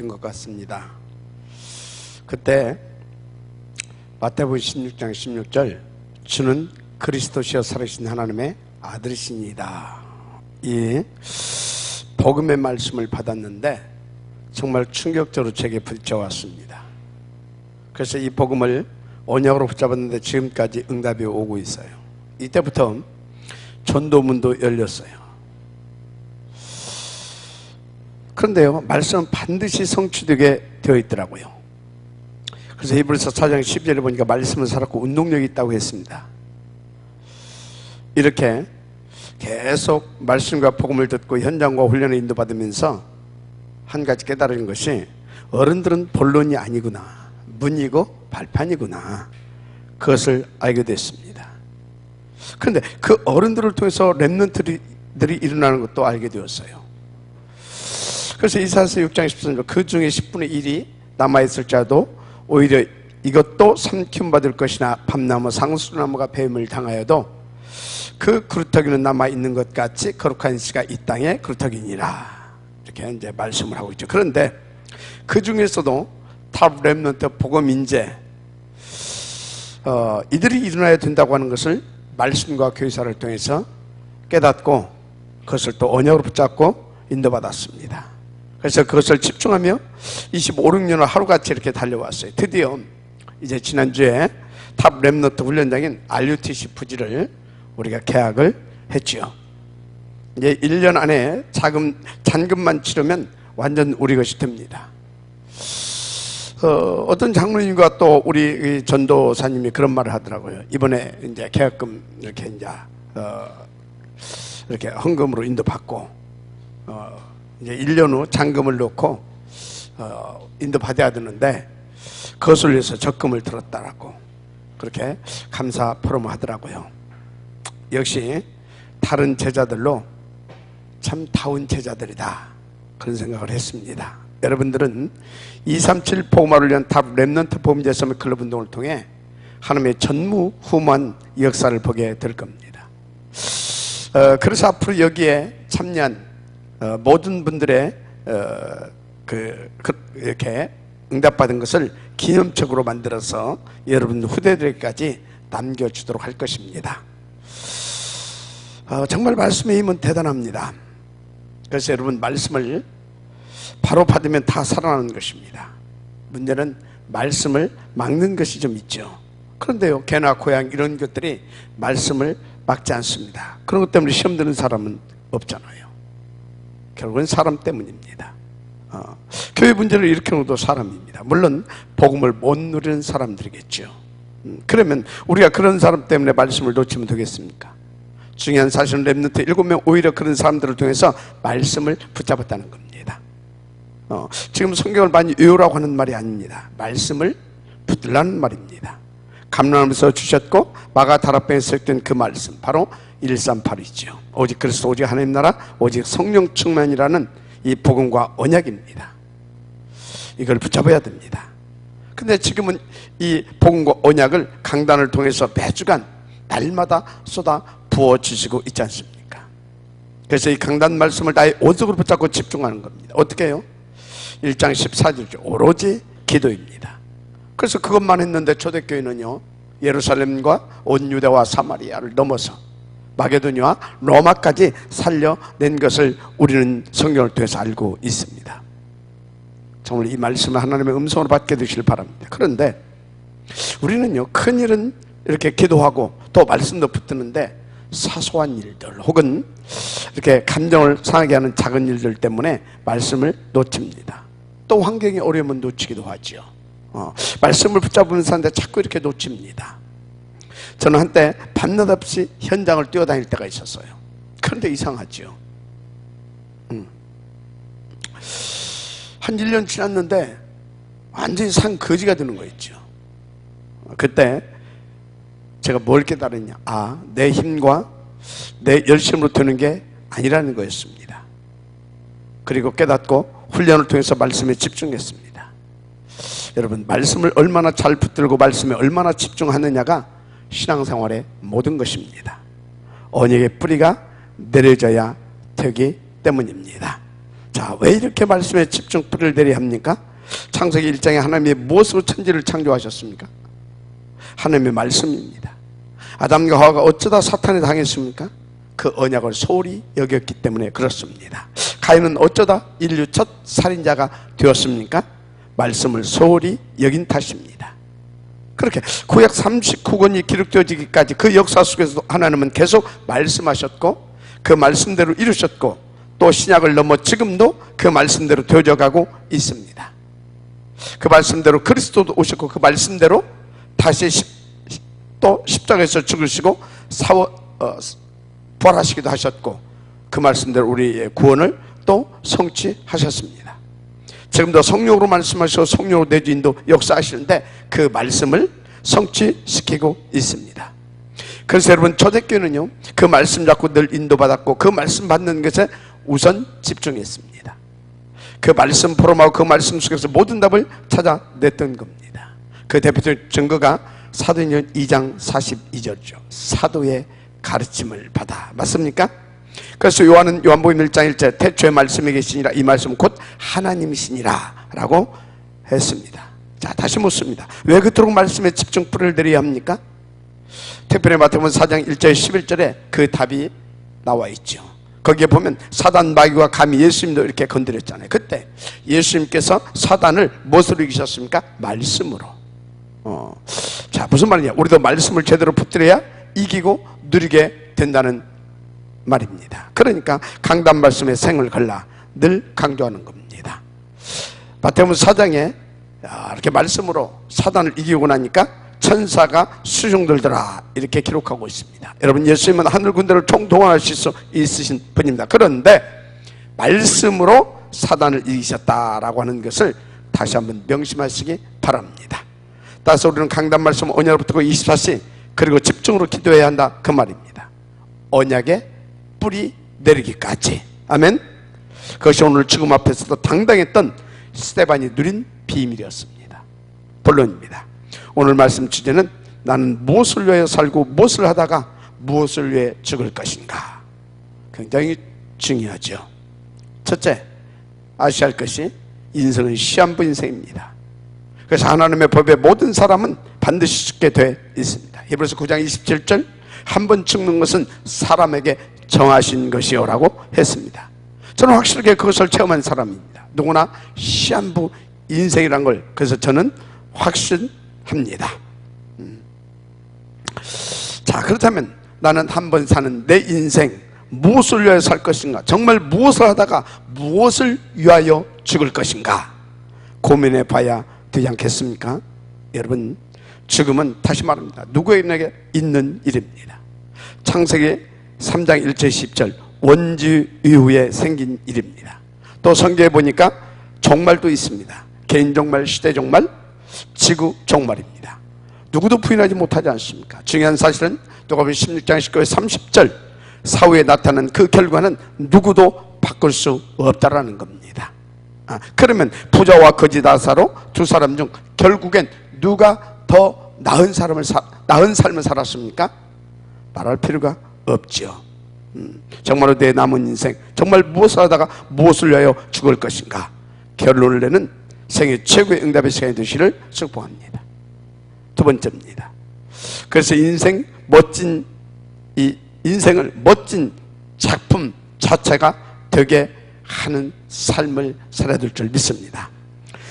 된 것 같습니다. 그때 마태복음 16장 16절, 주는 그리스도시여 살아계신 하나님의 아들이시니이다. 이 복음의 말씀을 받았는데 정말 충격적으로 제게 부딪혀왔습니다. 그래서 이 복음을 언약으로 붙잡았는데 지금까지 응답이 오고 있어요. 이때부터 전도문도 열렸어요. 그런데요, 말씀은 반드시 성취되게 되어 있더라고요. 그래서 히브리서 4장 12절에 보니까 말씀은 살았고 운동력이 있다고 했습니다. 이렇게 계속 말씀과 복음을 듣고 현장과 훈련에 인도받으면서 한 가지 깨달은 것이, 어른들은 본론이 아니구나, 문이고 발판이구나, 그것을 알게 됐습니다. 그런데 그 어른들을 통해서 렘넌트들이 일어나는 것도 알게 되었어요. 그래서 이사야서 6장 13절, 그 중에 10분의 1이 남아있을 자도 오히려 이것도 삼킴받을 것이나 밤나무 상수나무가 뱀을 당하여도 그 그루터기는 남아있는 것 같이 거룩한 씨가 이 땅에 그루터기니라, 이렇게 이제 말씀을 하고 있죠. 그런데 그 중에서도 탑 렘넌트 복음 인재, 이들이 일어나야 된다고 하는 것을 말씀과 교사를 통해서 깨닫고 그것을 또 언약으로 붙잡고 인도받았습니다. 그래서 그것을 집중하며 25, 6년을 하루같이 이렇게 달려왔어요. 드디어 이제 지난주에 탑 렘넌트 훈련장인 RUTC 부지를 우리가 계약을 했지요. 이제 1년 안에 잔금만 치르면 완전 우리 것이 됩니다. 어떤 장로님과 또 우리 전도사님이 그런 말을 하더라고요. 이번에 이제 계약금 이렇게 이렇게 헌금으로 인도받고 이제 1년 후 잔금을 넣고 인도받아야 되는데 그것을 위해서 적금을 들었다라고 그렇게 감사 포럼을 하더라고요. 역시 다른 제자들로 참 다운 제자들이다, 그런 생각을 했습니다. 여러분들은 237 복음화를 위한 탑 렘넌트 복음제 서밋 클럽 운동을 통해 하나님의 전무후무한 역사를 보게 될 겁니다. 그래서 앞으로 여기에 참여한 모든 분들의 이렇게 응답받은 것을 기념책으로 만들어서 여러분 후대들에게까지 남겨주도록 할 것입니다. 정말 말씀의 힘은 대단합니다. 그래서 여러분, 말씀을 바로 받으면 다 살아나는 것입니다. 문제는 말씀을 막는 것이 좀 있죠. 그런데요, 개나 고양 이런 것들이 말씀을 막지 않습니다. 그런 것 때문에 시험 드는 사람은 없잖아요. 결국은 사람 때문입니다. 교회 문제를 일으키는 것도 사람입니다. 물론 복음을 못 누리는 사람들이겠죠. 그러면 우리가 그런 사람 때문에 말씀을 놓치면 되겠습니까? 중요한 사실은 렘넌트 7명 오히려 그런 사람들을 통해서 말씀을 붙잡았다는 겁니다. 지금 성경을 많이 외우라고 하는 말이 아닙니다. 말씀을 붙들라는 말입니다. 감람에서 주셨고 마가 다락방에 설된 그 말씀, 바로 138이죠. 오직 그리스도, 오직 하나님 나라, 오직 성령 충만이라는 이 복음과 언약입니다. 이걸 붙잡아야 됩니다. 근데 지금은 이 복음과 언약을 강단을 통해서 매주간 날마다 쏟아 부어주시고 있지 않습니까? 그래서 이 강단 말씀을 나의 온속으로 붙잡고 집중하는 겁니다. 어떻게 해요? 1장 14절, 오로지 기도입니다. 그래서 그것만 했는데 초대교회는요, 예루살렘과 온 유대와 사마리아를 넘어서 마게도니아와 로마까지 살려낸 것을 우리는 성경을 통해서 알고 있습니다. 정말 이 말씀을 하나님의 음성으로 받게 되시길 바랍니다. 그런데 우리는요, 큰 일은 이렇게 기도하고 또 말씀도 붙드는데 사소한 일들 혹은 이렇게 감정을 상하게 하는 작은 일들 때문에 말씀을 놓칩니다. 또 환경이 어려우면 놓치기도 하죠. 말씀을 붙잡으면서 하는데 자꾸 이렇게 놓칩니다. 저는 한때 밤낮 없이 현장을 뛰어다닐 때가 있었어요. 그런데 이상하죠. 한 1년 지났는데 완전히 산 거지가 되는 거 있죠. 그때 제가 뭘 깨달았냐, 내 힘과 내 열심으로 되는 게 아니라는 거였습니다. 그리고 깨닫고 훈련을 통해서 말씀에 집중했습니다. 여러분, 말씀을 얼마나 잘 붙들고 말씀에 얼마나 집중하느냐가 신앙생활의 모든 것입니다. 언약의 뿌리가 내려져야 되기 때문입니다. 자, 왜 이렇게 말씀에 집중풀을 내려야 합니까? 창세기 1장에 하나님이 무엇으로 천지를 창조하셨습니까? 하나님의 말씀입니다. 아담과 하와가 어쩌다 사탄에 당했습니까? 그 언약을 소홀히 여겼기 때문에 그렇습니다. 가인은 어쩌다 인류 첫 살인자가 되었습니까? 말씀을 소홀히 여긴 탓입니다. 그렇게 구약 39권이 기록되어지기까지 그 역사 속에서도 하나님은 계속 말씀하셨고 그 말씀대로 이루셨고 또 신약을 넘어 지금도 그 말씀대로 되어져가고 있습니다. 그 말씀대로 그리스도도 오셨고 그 말씀대로 다시 또 십자가에서 죽으시고 부활하시기도 하셨고 그 말씀대로 우리의 구원을 또 성취하셨습니다. 지금도 성령으로 말씀하시고 성령으로 내주인도 역사하시는데 그 말씀을 성취시키고 있습니다. 그래서 여러분 초대교회는요 그 말씀 잡고 늘 인도받았고 그 말씀 받는 것에 우선 집중했습니다. 그 말씀 포럼하고 그 말씀 속에서 모든 답을 찾아냈던 겁니다. 그 대표적 증거가 사도행전 2장 42절이죠. 사도의 가르침을 받아. 맞습니까? 그래서 요한은 요한복음 1장 1절 태초에 말씀이 계시니라 이 말씀은 곧 하나님이시니라 라고 했습니다. 자, 다시 묻습니다. 왜 그토록 말씀에 집중풀을 내려야 합니까? 특별히 마태복음 4장 1절 11절에 그 답이 나와 있죠. 거기에 보면 사단 마귀가 감히 예수님도 이렇게 건드렸잖아요. 그때 예수님께서 사단을 무엇으로 이기셨습니까? 말씀으로. 자, 무슨 말이냐? 우리도 말씀을 제대로 붙들어야 이기고 누리게 된다는 말입니다. 그러니까 강단 말씀에 생을 걸라 늘 강조하는 겁니다. 마태복음 4장에 이렇게 말씀으로 사단을 이기고 나니까 천사가 수종들더라 이렇게 기록하고 있습니다. 여러분 예수님은 하늘 군대를 총동원하실 수 있으신 분입니다. 그런데 말씀으로 사단을 이기셨다라고 하는 것을 다시 한번 명심하시기 바랍니다. 따라서 우리는 강단 말씀 언약을 붙들고 24시 그리고 집중으로 기도해야 한다 그 말입니다. 언약의 뿌리 내리기까지. 아멘. 그것이 오늘 죽음 앞에서도 당당했던 스데반이 누린 비밀이었습니다. 본론입니다. 오늘 말씀 주제는 나는 무엇을 위하여 살고 무엇을 하다가 무엇을 위해 죽을 것인가. 굉장히 중요하죠. 첫째, 아셔야 할 것이 인생은 시한부 인생입니다. 그래서 하나님의 법에 모든 사람은 반드시 죽게 돼 있습니다. 히브리서 9장 27절 한 번 죽는 것은 사람에게 정하신 것이요라고 했습니다. 저는 확실하게 그것을 체험한 사람입니다. 누구나 시한부 인생이란 걸 그래서 저는 확신합니다. 자, 그렇다면 나는 한 번 사는 내 인생 무엇을 위하여 살 것인가? 정말 무엇을 하다가 무엇을 위하여 죽을 것인가? 고민해 봐야 되지 않겠습니까? 여러분, 죽음은 다시 말합니다. 누구에게 있는 일입니다. 창세기 3장 1절 10절 원주 이후에 생긴 일입니다. 또 성경에 보니까 종말도 있습니다. 개인 종말, 시대 종말, 지구 종말입니다. 누구도 부인하지 못하지 않습니까? 중요한 사실은 누가복음 16장 19절 30절 사후에 나타난 그 결과는 누구도 바꿀 수 없다라는 겁니다. 그러면 부자와 거지 나사로 두 사람 중 결국엔 누가 더 나은 삶을 살았습니까? 말할 필요가 없죠. 정말로 내 남은 인생 정말 무엇을 하다가 무엇을 위하여 죽을 것인가? 결론을 내는 생애 최고의 응답의 시간이 되시기를 축복합니다. 두 번째입니다. 그래서 인생을 멋진 작품 자체가 되게 하는 삶을 살아야 될 줄 믿습니다.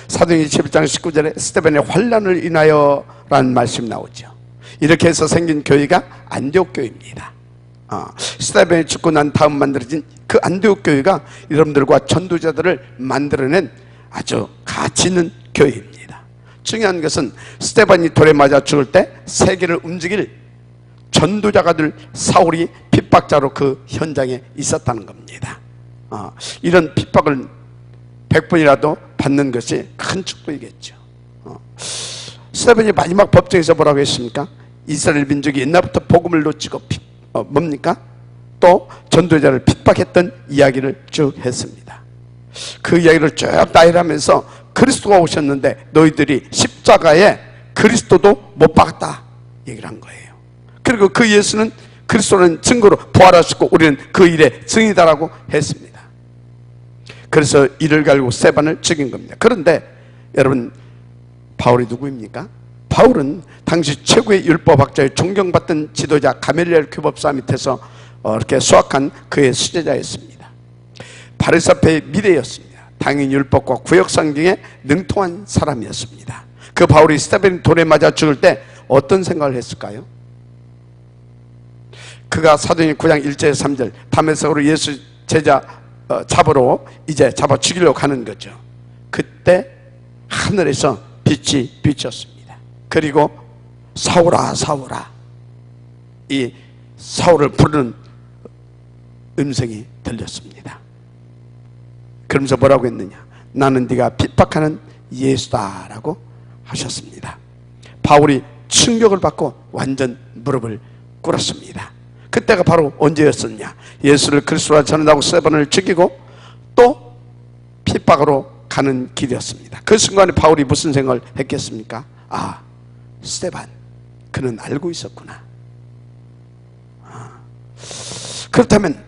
사도행전 11장 19절에 스데반의 환난을 인하여 라는 말씀이 나오죠. 이렇게 해서 생긴 교회가 안디옥 교회입니다. 스데반이 죽고 난 다음 만들어진 그 안디옥 교회가 여러분들과 전도자들을 만들어낸 아주 가치 있는 교회입니다. 중요한 것은 스데반이 돌에 맞아 죽을 때 세계를 움직일 전도자가 될 사울이 핍박자로 그 현장에 있었다는 겁니다. 이런 핍박을 100번이라도 받는 것이 큰 축복이겠죠. 스데반이 마지막 법정에서 뭐라고 했습니까? 이스라엘 민족이 옛날부터 복음을 놓치고 뭡니까? 또 전도자를 핍박했던 이야기를 쭉 했습니다. 그 이야기를 쭉 나열하면서 그리스도가 오셨는데 너희들이 십자가에 그리스도도 못 박았다 얘기를 한 거예요. 그리고 그 예수는 그리스도는 증거로 부활하셨고 우리는 그 일의 증이다라고 했습니다. 그래서 이를 갈고 스데반을 죽인 겁니다. 그런데 여러분, 바울이 누구입니까? 바울은 당시 최고의 율법학자의 존경받던 지도자 가멜리엘 교법사 밑에서 이렇게 수학한 그의 수제자였습니다. 바리새파의 미래였습니다. 당연 율법과 구역 성경에 능통한 사람이었습니다. 그 바울이 스데반이 돌에 맞아 죽을 때 어떤 생각을 했을까요? 그가 사도행전 9장 1절 3절 다메섹으로 예수 제자 잡으러 이제 잡아 죽이려고 가는 거죠. 그때 하늘에서 빛이 비쳤습니다. 그리고 사울아 사울아, 이 사울을 부르는 음성이 들렸습니다. 그러면서 뭐라고 했느냐? 나는 네가 핍박하는 예수다라고 하셨습니다. 바울이 충격을 받고 완전 무릎을 꿇었습니다. 그때가 바로 언제였었냐? 예수를 그리스도라 전한다고 스데반을 죽이고 또 핍박으로 가는 길이었습니다. 그 순간에 바울이 무슨 생각을 했겠습니까? 아, 스데반, 그는 알고 있었구나. 그렇다면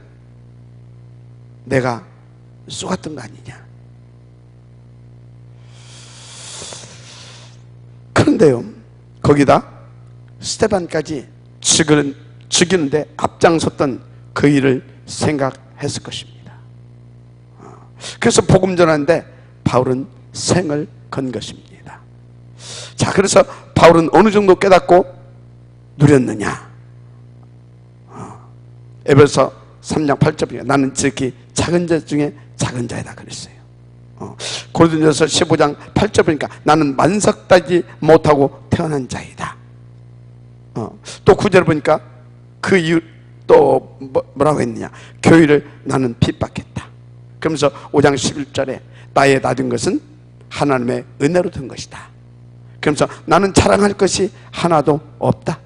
내가 쏘았던 거 아니냐? 그런데요, 거기다 스데반까지 죽이는데 앞장섰던 그 일을 생각했을 것입니다. 그래서 복음 전하는데 바울은 생을 건 것입니다. 자, 그래서 바울은 어느 정도 깨닫고 누렸느냐? 에베소 3장 8절에 나는 지극히 작은 자 중에 작은 자이다 그랬어요. 고린도전서 15장 8절 보니까 나는 만삭되지 못하고 태어난 자이다. 또 9절 보니까 그 이유 또 뭐라고 했느냐? 교회를 나는 핍박했다. 그러면서 5장 11절에 나의 낮은 것은 하나님의 은혜로 된 것이다. 그러면서 나는 자랑할 것이 하나도 없다.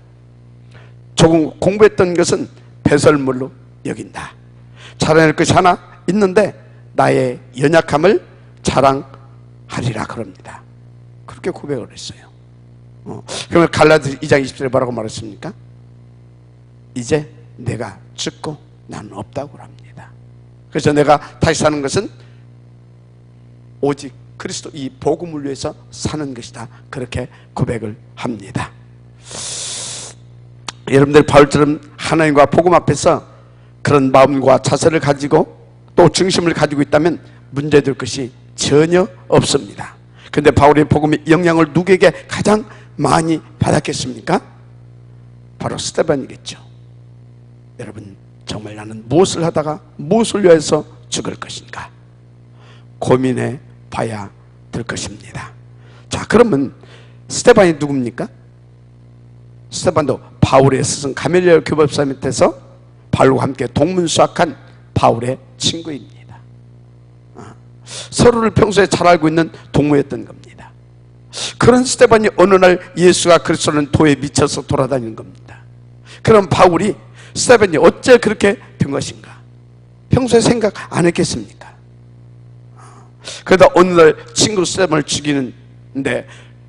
조금 공부했던 것은 배설물로 여긴다. 자랑할 것이 하나 있는데 나의 연약함을 자랑하리라 그럽니다. 그렇게 고백을 했어요. 그러면 갈라디아 2장 20절에 뭐라고 말했습니까? 이제 내가 죽고 나는 없다고 합니다. 그래서 내가 다시 사는 것은 오직 그리스도 이 복음을 위해서 사는 것이다. 그렇게 고백을 합니다. 여러분들 바울처럼 하나님과 복음 앞에서 그런 마음과 자세를 가지고 또 중심을 가지고 있다면 문제될 것이 전혀 없습니다. 그런데 바울의 복음의 영향을 누구에게 가장 많이 받았겠습니까? 바로 스데반이겠죠. 여러분, 정말 나는 무엇을 하다가 무엇을 위해서 죽을 것인가 고민해 봐야 될 것입니다. 자, 그러면 스데반이 누굽니까? 스데반도 바울의 스승 가멜리엘 교법사 밑에서 바울과 함께 동문수학한 바울의 친구입니다. 서로를 평소에 잘 알고 있는 동무였던 겁니다. 그런 스데반이 어느 날 예수가 그리스도는 도에 미쳐서 돌아다니는 겁니다. 그럼 바울이 스데반이 어째 그렇게 된 것인가? 평소에 생각 안 했겠습니까? 그러다 어느 날 친구 스데반을 죽이는데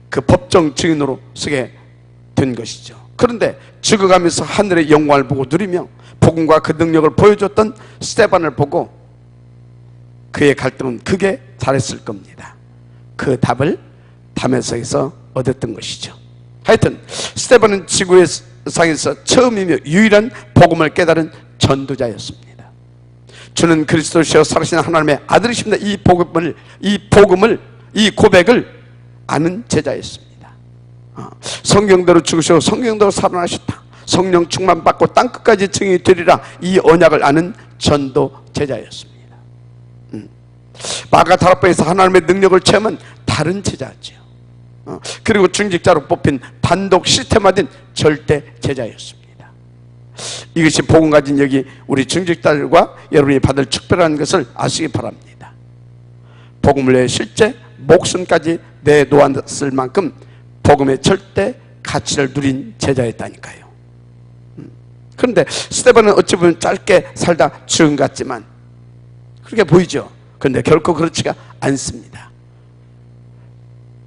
그 법정 증인으로 서게 된 것이죠. 그런데 죽어가면서 하늘의 영광을 보고 누리며 복음과 그 능력을 보여줬던 스데반을 보고 그의 갈등은 크게 잘했을 겁니다. 그 답을 다메섹에서 얻었던 것이죠. 하여튼 스데반은 지구의 상에서 처음이며 유일한 복음을 깨달은 전도자였습니다. 주는 그리스도시여 살아계신 하나님의 아들이십니다. 이 고백을 아는 제자였습니다. 성경대로 죽으시고 성경대로 살아나셨다. 성령 충만 받고 땅끝까지 증인이 되리라. 이 언약을 아는 전도 제자였습니다. 마가다락방에서 하나님의 능력을 체험한 다른 제자죠. 그리고 중직자로 뽑힌 단독 시스템화된 절대 제자였습니다. 이것이 복음 가진 여기 우리 중직자들과 여러분이 받을 특별한 것을 아시기 바랍니다. 복음을 위해 실제 목숨까지 내놓았을 만큼 복음의 절대 가치를 누린 제자였다니까요. 그런데 스데반은 어찌 보면 짧게 살다 죽은 것 같지만 그렇게 보이죠. 그런데 결코 그렇지가 않습니다.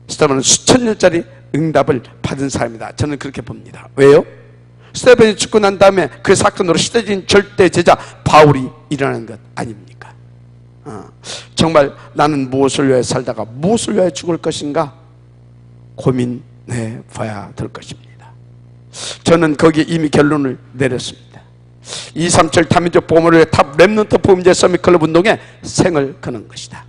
스데반은 수천 년짜리 응답을 받은 사람이다. 저는 그렇게 봅니다. 왜요? 스데반이 죽고 난 다음에 그 사건으로 시대진 절대 제자 바울이 일어나는 것 아닙니까? 정말 나는 무엇을 위해 살다가 무엇을 위해 죽을 것인가 고민해 봐야 될 것입니다. 저는 거기에 이미 결론을 내렸습니다. 237 다민족 복음을 위해 탑 렘넌트 복음제 서밋 클럽 운동에 생을 거는 것이다.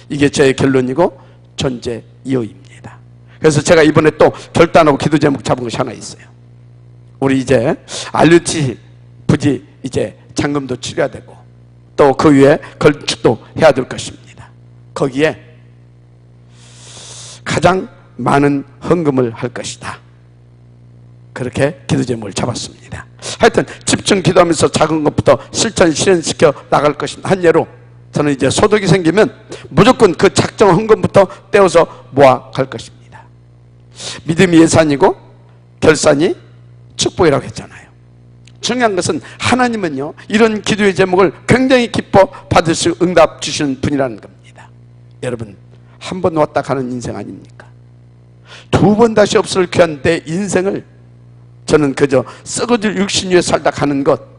이게 저의 결론이고 존재 이유입니다. 그래서 제가 이번에 또 결단하고 기도 제목 잡은 것이 하나 있어요. 우리 이제 RUT 부지 이제 잔금도 치러야 되고 또 그 위에 건축도 해야 될 것입니다. 거기에 가장 많은 헌금을 할 것이다. 그렇게 기도 제목을 잡았습니다. 하여튼 집중 기도하면서 작은 것부터 실현시켜 나갈 것입니다. 한 예로 저는 이제 소득이 생기면 무조건 그 작정 헌금부터 떼어서 모아 갈 것입니다. 믿음이 예산이고 결산이 축복이라고 했잖아요. 중요한 것은 하나님은요 이런 기도의 제목을 굉장히 기뻐 받으시고 응답 주시는 분이라는 겁니다. 여러분 한 번 왔다 가는 인생 아닙니까? 두 번 다시 없을 귀한 내 인생을 저는 그저 썩어질 육신 위에 살다 가는 것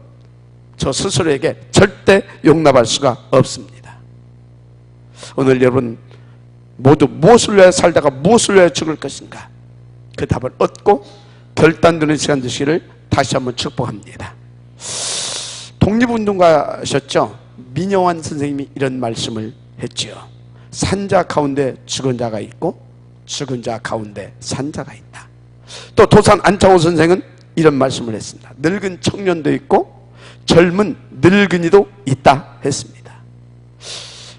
저 스스로에게 절대 용납할 수가 없습니다. 오늘 여러분 모두 무엇을 위해 살다가 무엇을 위해 죽을 것인가 그 답을 얻고 결단되는 시간 되시기를 다시 한번 축복합니다. 독립운동가셨죠? 민영환 선생님이 이런 말씀을 했지요. 산자 가운데 죽은 자가 있고 죽은 자 가운데 산자가 있다. 또 도산 안창호 선생은 이런 말씀을 했습니다. 늙은 청년도 있고 젊은 늙은이도 있다 했습니다.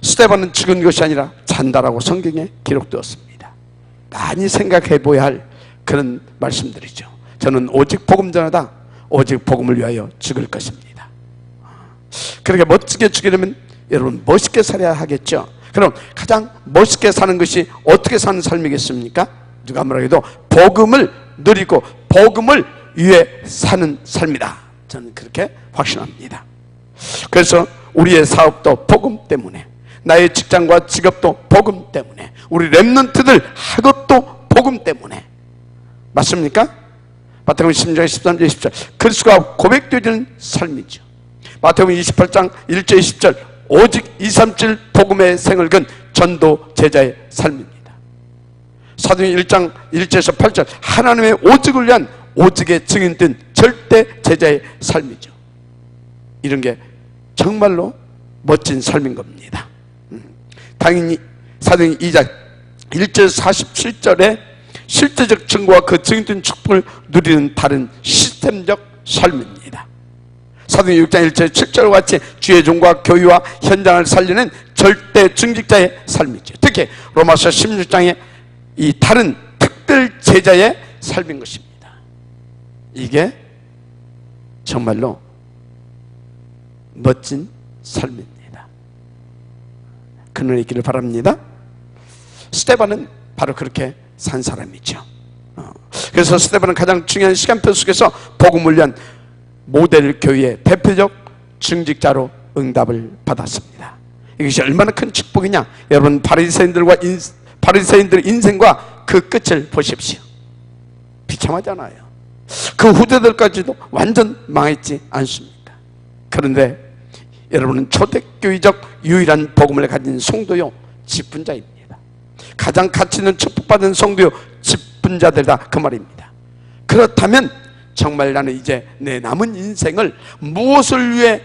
스데반은 죽은 것이 아니라 잔다라고 성경에 기록되었습니다. 많이 생각해 보아야 할 그런 말씀들이죠. 저는 오직 복음 전하다 오직 복음을 위하여 죽을 것입니다. 그렇게 멋지게 죽이려면 여러분 멋있게 살아야 하겠죠. 그럼 가장 멋있게 사는 것이 어떻게 사는 삶이겠습니까? 누가 뭐라해도 복음을 누리고 복음을 위해 사는 삶이다. 저는 그렇게 확신합니다. 그래서 우리의 사업도 복음 때문에, 나의 직장과 직업도 복음 때문에, 우리 렘넌트들 학업도 복음 때문에. 맞습니까? 마태복음 16장 13절 20절 그리스도가 고백되는 삶이죠. 마태복음 28장 1절 20절 오직 237 복음의 생을 건 전도 제자의 삶입니다. 사도행 1장 1절에서 8절 하나님의 오직을 위한 오직의 증인된 절대 제자의 삶이죠. 이런 게 정말로 멋진 삶인 겁니다. 당연히 사도행 2장 1절 47절에 실제적 증거와 그 증인된 축복을 누리는 다른 시스템적 삶입니다. 사도행 6장 1절 7절과 같이 주의 종과 교회와 현장을 살리는 절대 중직자의 삶이죠. 특히 로마서 16장의 이 다른 특별 제자의 삶인 것입니다. 이게 정말로 멋진 삶입니다. 그늘 있기를 바랍니다. 스데반은 바로 그렇게 산 사람이죠. 그래서 스데반은 가장 중요한 시간표 속에서 복음을 위한 모델 교회의 대표적 중직자로 응답을 받았습니다. 이것이 얼마나 큰 축복이냐. 여러분 바리새인들의 인생과 그 끝을 보십시오. 비참하잖아요. 그 후대들까지도 완전 망했지 않습니까? 그런데 여러분은 초대교회적 유일한 복음을 가진 성도요 직분자입니다. 가장 가치 있는 축복받은 성도요 직분자들이다 그 말입니다. 그렇다면 정말 나는 이제 내 남은 인생을 무엇을 위해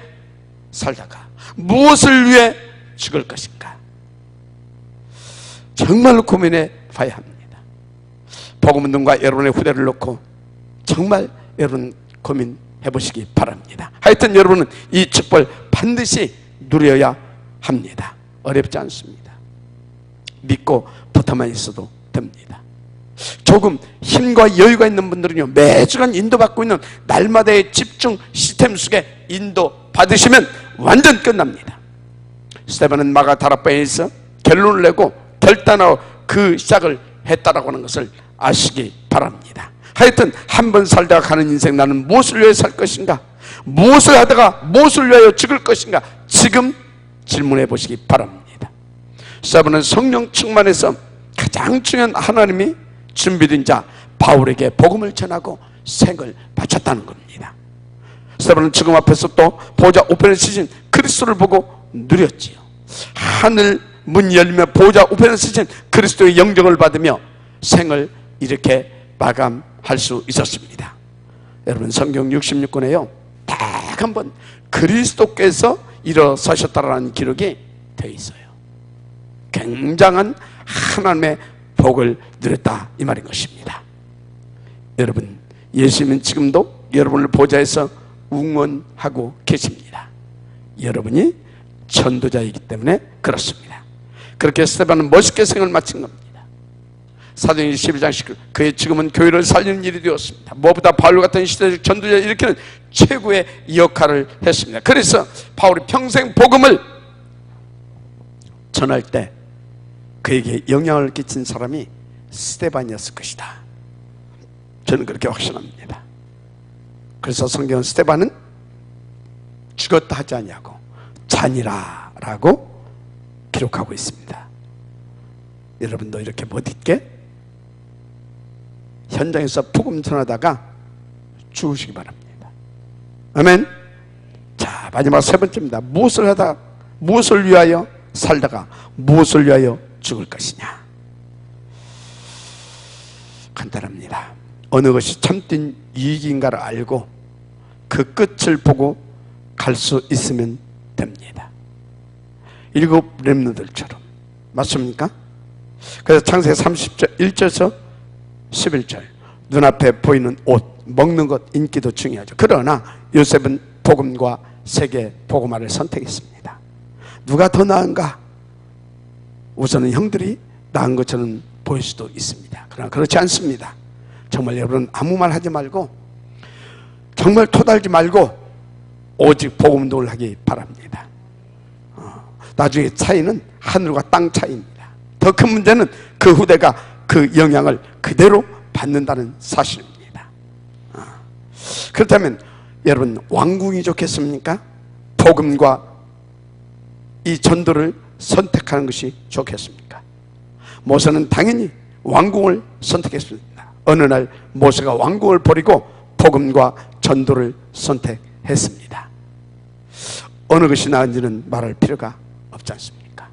살다가 무엇을 위해 죽을 것인가 정말로 고민해 봐야 합니다. 복음운동과 여러분의 후대를 놓고 정말 여러분 고민해 보시기 바랍니다. 하여튼 여러분은 이 축복을 반드시 누려야 합니다. 어렵지 않습니다. 믿고 붙어만 있어도 됩니다. 조금 힘과 여유가 있는 분들은요 매주간 인도받고 있는 날마다의 집중 시스템 속에 인도받으시면 완전 끝납니다. 스데반은 마가 다락방에서 결론을 내고 결단하고 그 시작을 했다라고 하는 것을 아시기 바랍니다. 하여튼 한 번 살다가 가는 인생 나는 무엇을 위해 살 것인가, 무엇을 하다가 무엇을 위하여 죽을 것인가 지금 질문해 보시기 바랍니다. 스데반은 성령 충만해서 가장 중요한 하나님이 준비된 자 바울에게 복음을 전하고 생을 바쳤다는 겁니다. 스데반은 죽음 앞에서 또 보좌 우편에 서신 그리스도를 보고 누렸지요. 하늘 문 열리며 보좌 우편에 서신 그리스도의 영정을 받으며 생을 이렇게 마감할 수 있었습니다. 여러분, 성경 66권에요 딱 한 번 그리스도께서 일어서셨다라는 기록이 되어 있어요. 굉장한 하나님의 복을 누렸다 이 말인 것입니다. 여러분, 예수님은 지금도 여러분을 보좌에서 응원하고 계십니다. 여러분이 전도자이기 때문에 그렇습니다. 그렇게 스데반은 멋있게 생을 마친 겁니다. 사도행전 12장 19, 그의 지금은 교회를 살리는 일이 되었습니다. 무엇보다 바울 같은 시대적 전도자를 일으키는 최고의 역할을 했습니다. 그래서 바울이 평생 복음을 전할 때 그에게 영향을 끼친 사람이 스데반이었을 것이다. 저는 그렇게 확신합니다. 그래서 성경은 스데반은 죽었다 하지 아니하고 잔이라 라고 기록하고 있습니다. 여러분도 이렇게 멋있게 현장에서 복음 전하다가 죽으시기 바랍니다. 아멘. 자, 마지막 세 번째입니다. 무엇을 하다, 무엇을 위하여 살다가 무엇을 위하여 죽을 것이냐. 간단합니다. 어느 것이 참된 이익인가를 알고 그 끝을 보고 갈 수 있으면 됩니다. 7 렘넌트들처럼. 맞습니까? 그래서 창세기 30절 1절에서 11절 눈앞에 보이는 옷, 먹는 것, 인기도 중요하죠. 그러나 요셉은 복음과 세계 복음화를 선택했습니다. 누가 더 나은가? 우선은 형들이 나은 것처럼 보일 수도 있습니다. 그러나 그렇지 않습니다. 정말 여러분 아무 말 하지 말고 정말 토달지 말고 오직 복음운동을 하기 바랍니다. 나중에 차이는 하늘과 땅 차이입니다. 더 큰 문제는 그 후대가 그 영향을 그대로 받는다는 사실입니다. 그렇다면 여러분 왕궁이 좋겠습니까? 복음과 이 전도를 선택하는 것이 좋겠습니까? 모세는 당연히 왕궁을 선택했습니다. 어느 날 모세가 왕궁을 버리고 복음과 전도를 선택했습니다. 어느 것이 나은지는 말할 필요가 없지 않습니까?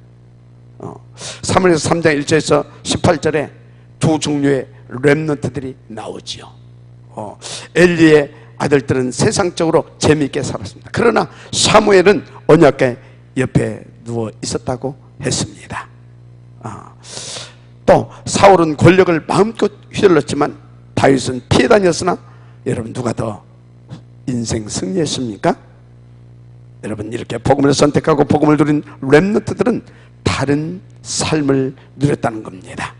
사무엘서 3장 1절에서 18절에 두 종류의 렘넌트들이 나오지요. 엘리의 아들들은 세상적으로 재미있게 살았습니다. 그러나 사무엘은 언약궤 옆에 누워 있었다고 했습니다. 또 사울은 권력을 마음껏 휘둘렀지만 다윗은 피해 다녔으나 여러분 누가 더 인생 승리했습니까? 여러분 이렇게 복음을 선택하고 복음을 누린 렘넌트들은 다른 삶을 누렸다는 겁니다.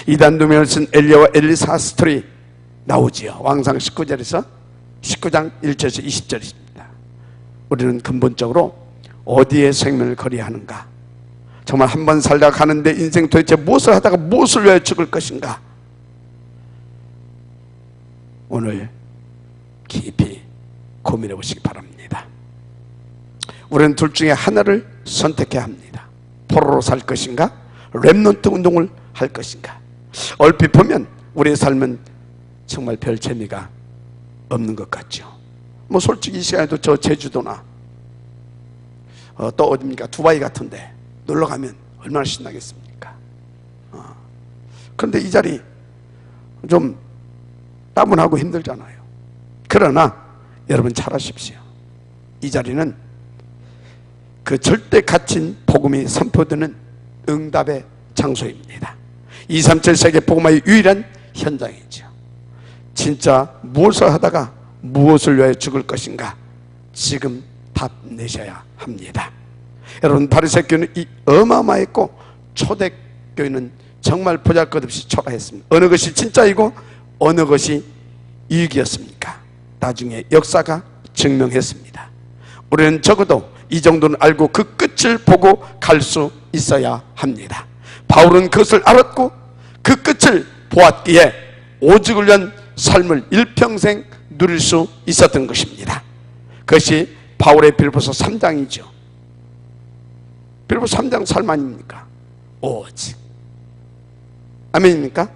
이단 누명을 쓴 엘리야와 엘리사 스토리 나오지요. 왕상 19절에서 19장 1절에서 20절입니다. 우리는 근본적으로 어디에 생명을 거리야 하는가? 정말 한 번 살다가 가는데 인생 도대체 무엇을 하다가 무엇을 위해 죽을 것인가? 오늘 깊이 고민해 보시기 바랍니다. 우리는 둘 중에 하나를 선택해야 합니다. 포로로 살 것인가? 렘넌트 운동을 할 것인가? 얼핏 보면 우리의 삶은 정말 별 재미가 없는 것 같죠. 뭐 솔직히 이 시간에도 저 제주도나 또 어딥니까? 두바이 같은데 놀러 가면 얼마나 신나겠습니까? 그런데 이 자리 좀 따분하고 힘들잖아요. 그러나 여러분 잘 아십시오. 이 자리는 그 절대 갇힌 복음이 선포되는 응답의 장소입니다. 237 세계 복음화의 유일한 현장이죠. 진짜 무엇을 하다가 무엇을 위하여 죽을 것인가? 지금 답 내셔야 합니다. 여러분 바리새교는 이 어마어마했고 초대교회는 정말 보잘것없이 초라했습니다. 어느 것이 진짜이고 어느 것이 이익이었습니까? 나중에 역사가 증명했습니다. 우리는 적어도 이 정도는 알고 그 끝을 보고 갈 수 있어야 합니다. 바울은 그것을 알았고 그 끝을 보았기에 오직을 위한 삶을 일평생 누릴 수 있었던 것입니다. 그것이 바울의 빌립보서 3장이죠. 빌립보서 3장 삶 아닙니까? 오직. 아멘입니까?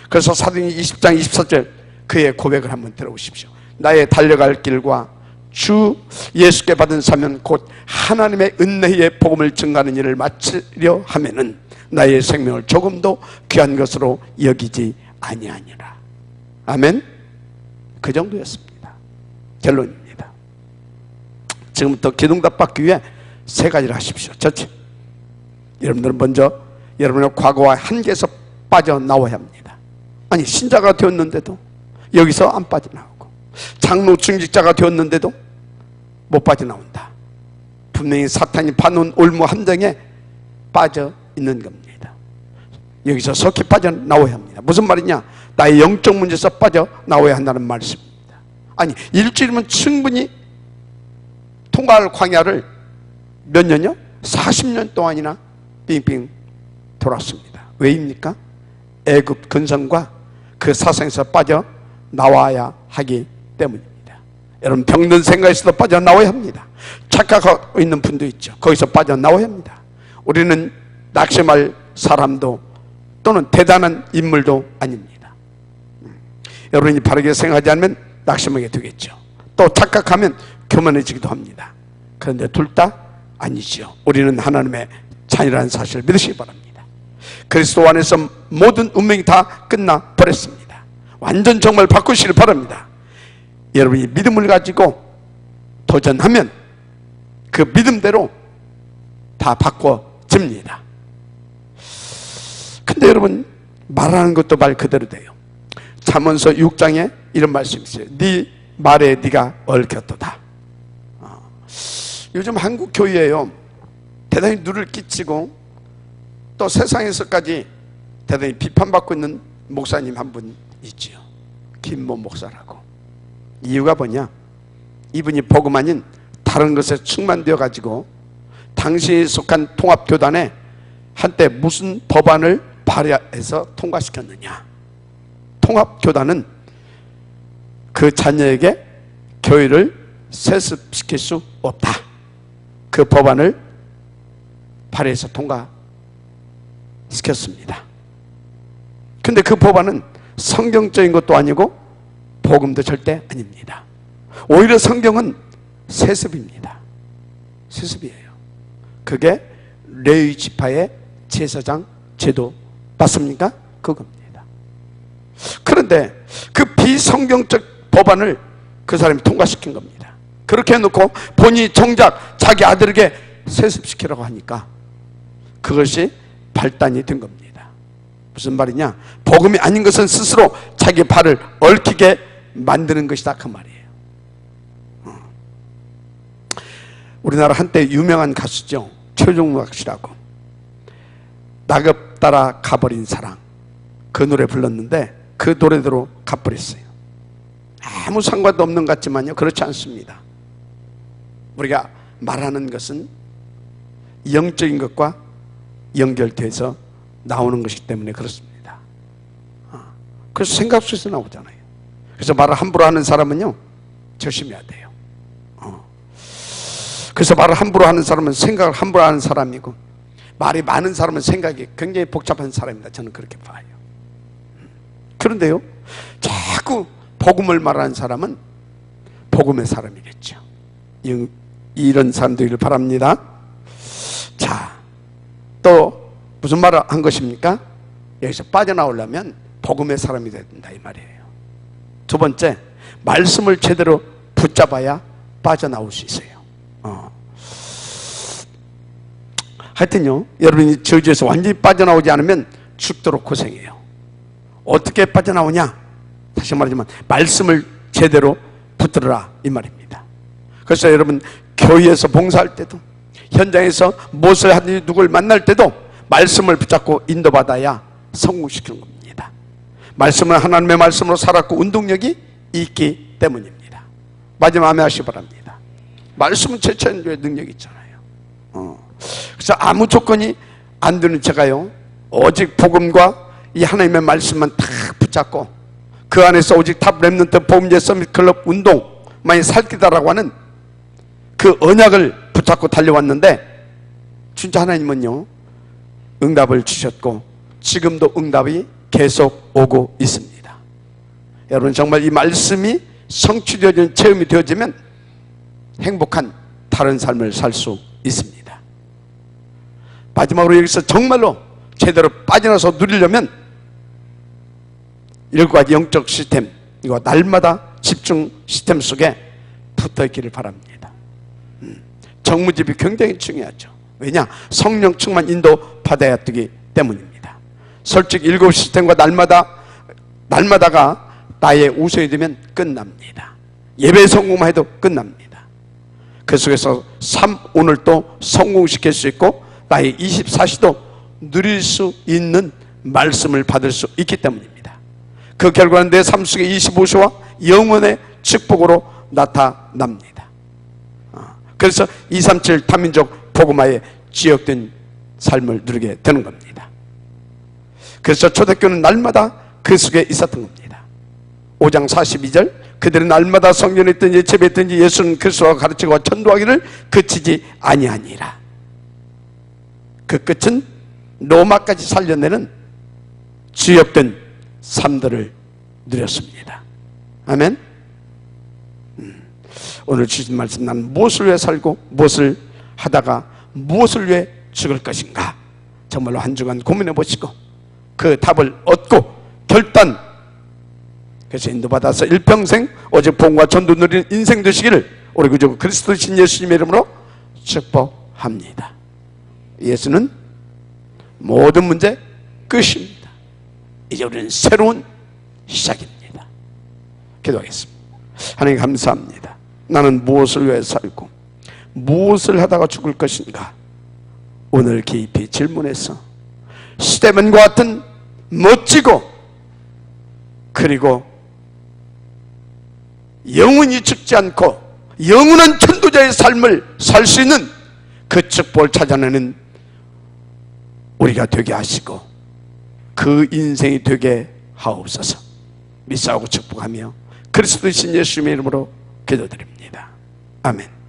그래서 사도행전 20장 24절 그의 고백을 한번 들어보십시오. 나의 달려갈 길과 주 예수께 받은 사명 곧 하나님의 은혜의 복음을 증가하는 일을 마치려 하면은 나의 생명을 조금도 귀한 것으로 여기지 아니하니라. 아멘. 그 정도였습니다. 결론입니다. 지금부터 기둥답 받기 위해 세 가지를 하십시오. 첫째, 여러분들은 먼저 여러분의 과거와 한계에서 빠져나와야 합니다. 아니, 신자가 되었는데도 여기서 안 빠져나오고, 장로 중직자가 되었는데도 못 빠져나온다. 분명히 사탄이 파놓은 올무 함정에 빠져 있는 겁니다. 여기서 속히 빠져나와야 합니다. 무슨 말이냐? 나의 영적 문제에서 빠져나와야 한다는 말씀입니다. 아니, 일주일이면 충분히 통과할 광야를 몇 년요? 40년 동안이나 빙빙 돌았습니다. 왜입니까? 애굽 근성과 그 사상에서 빠져나와야 하기 때문입니다. 여러분, 병든 생각에서도 빠져나와야 합니다. 착각하고 있는 분도 있죠. 거기서 빠져나와야 합니다. 우리는 낙심할 사람도 또는 대단한 인물도 아닙니다. 여러분이 바르게 생각하지 않으면 낙심하게 되겠죠. 또 착각하면 교만해지기도 합니다. 그런데 둘 다 아니지요. 우리는 하나님의 자녀라는 사실을 믿으시기 바랍니다. 그리스도 안에서 모든 운명이 다 끝나버렸습니다. 완전 정말 바꾸시길 바랍니다. 여러분이 믿음을 가지고 도전하면 그 믿음대로 다 바꿔집니다. 근데 여러분, 말하는 것도 말 그대로 돼요. 잠언서 6장에 이런 말씀이 있어요. 네 말에 네가 얽혔도다. 요즘 한국 교회에요, 대단히 누를 끼치고 또 세상에서까지 대단히 비판받고 있는 목사님 한 분 있지요. 김모 목사라고. 이유가 뭐냐? 이분이 복음 아닌 다른 것에 충만되어 가지고 당시에 속한 통합교단에 한때 무슨 법안을 발의해서 통과시켰느냐? 통합교단은 그 자녀에게 교회를 세습시킬 수 없다. 그 법안을 발의해서 통과시켰습니다. 근데 그 법안은 성경적인 것도 아니고 복음도 절대 아닙니다. 오히려 성경은 세습입니다. 세습이에요. 그게 레위 지파의 제사장 제도 맞습니까? 그겁니다. 그런데 그 비성경적 법안을 그 사람이 통과시킨 겁니다. 그렇게 해놓고 본인이 정작 자기 아들에게 세습시키라고 하니까 그것이 발단이 된 겁니다. 무슨 말이냐? 복음이 아닌 것은 스스로 자기 발을 얽히게 만드는 것이다, 그 말이에요. 우리나라 한때 유명한 가수죠. 최종락 씨라고. 낙엽 따라 가버린 사랑, 그 노래 불렀는데 그 노래대로 가버렸어요. 아무 상관도 없는 것 같지만요, 그렇지 않습니다. 우리가 말하는 것은 영적인 것과 연결돼서 나오는 것이기 때문에 그렇습니다. 그래서 생각 속에서 나오잖아요. 그래서 말을 함부로 하는 사람은요, 조심해야 돼요. 그래서 말을 함부로 하는 사람은 생각을 함부로 하는 사람이고, 말이 많은 사람은 생각이 굉장히 복잡한 사람입니다. 저는 그렇게 봐요. 그런데요, 자꾸 복음을 말하는 사람은 복음의 사람이겠죠. 이런 사람들을 바랍니다. 자, 또 무슨 말을 한 것입니까? 여기서 빠져나오려면 복음의 사람이 돼야 된다, 이 말이에요. 두 번째, 말씀을 제대로 붙잡아야 빠져나올 수 있어요. 하여튼요, 여러분이 저주에서 완전히 빠져나오지 않으면 죽도록 고생해요. 어떻게 빠져나오냐? 다시 말하지만 말씀을 제대로 붙들어라, 이 말입니다. 그래서 여러분, 교회에서 봉사할 때도, 현장에서 무엇을 하든지 누굴 만날 때도 말씀을 붙잡고 인도받아야 성공시키는 겁니다. 말씀은 하나님의 말씀으로 살았고 운동력이 있기 때문입니다. 마지막 아멘 하시기 바랍니다. 말씀은 제천주의 능력이 있잖아요. 그래서 아무 조건이 안 되는 제가요, 오직 복음과 이 하나님의 말씀만 다 붙잡고 그 안에서 오직 탑 랩런트 복음제 서밋 클럽 운동만이 살기다라고 하는 그 언약을 붙잡고 달려왔는데, 진짜 하나님은요, 응답을 주셨고 지금도 응답이 계속 오고 있습니다. 여러분, 정말 이 말씀이 성취되어지는 체험이 되어지면 행복한 다른 삶을 살 수 있습니다. 마지막으로 여기서 정말로 제대로 빠져나서 누리려면 7가지 영적 시스템, 이거 날마다 집중 시스템 속에 붙어 있기를 바랍니다. 정무집이 굉장히 중요하죠. 왜냐? 성령 충만 인도 받아야 되기 때문입니다. 솔직히 7 시스템과 날마다가 나의 우선이 되면 끝납니다. 예배 성공만 해도 끝납니다. 그 속에서 오늘 또 성공시킬 수 있고 나의 24시도 누릴 수 있는 말씀을 받을 수 있기 때문입니다. 그 결과는 내 삶 속의 25시와 영원의 축복으로 나타납니다. 그래서 237 다민족 복음화의 지역된 삶을 누리게 되는 겁니다. 그래서 초대교회는 날마다 그 속에 있었던 겁니다. 5장 42절, 그들은 날마다 성전에 있든지 집에 있든지 예수는 그리스도가 가르치고 전도하기를 그치지 아니하니라. 그 끝은 로마까지 살려내는 주역된 삶들을 누렸습니다. 아멘. 오늘 주신 말씀, 난 무엇을 위해 살고 무엇을 하다가 무엇을 위해 죽을 것인가, 정말로 한 주간 고민해 보시고 그 답을 얻고 결단, 그래서 인도받아서 일평생 오직 복음과 전도 누리는 인생 되시기를 우리 구주 그리스도신 예수님의 이름으로 축복합니다. 예수는 모든 문제 끝입니다. 이제 우리는 새로운 시작입니다. 기도하겠습니다. 하나님 감사합니다. 나는 무엇을 위해 살고 무엇을 하다가 죽을 것인가, 오늘 깊이 질문해서 스데반과 같은 멋지고 그리고 영원히 죽지 않고 영원한 전도자의 삶을 살 수 있는 그 축복을 찾아내는 우리가 되게 하시고 그 인생이 되게 하옵소서. 믿사오고 축복하며 그리스도이신 예수님의 이름으로 기도드립니다. 아멘.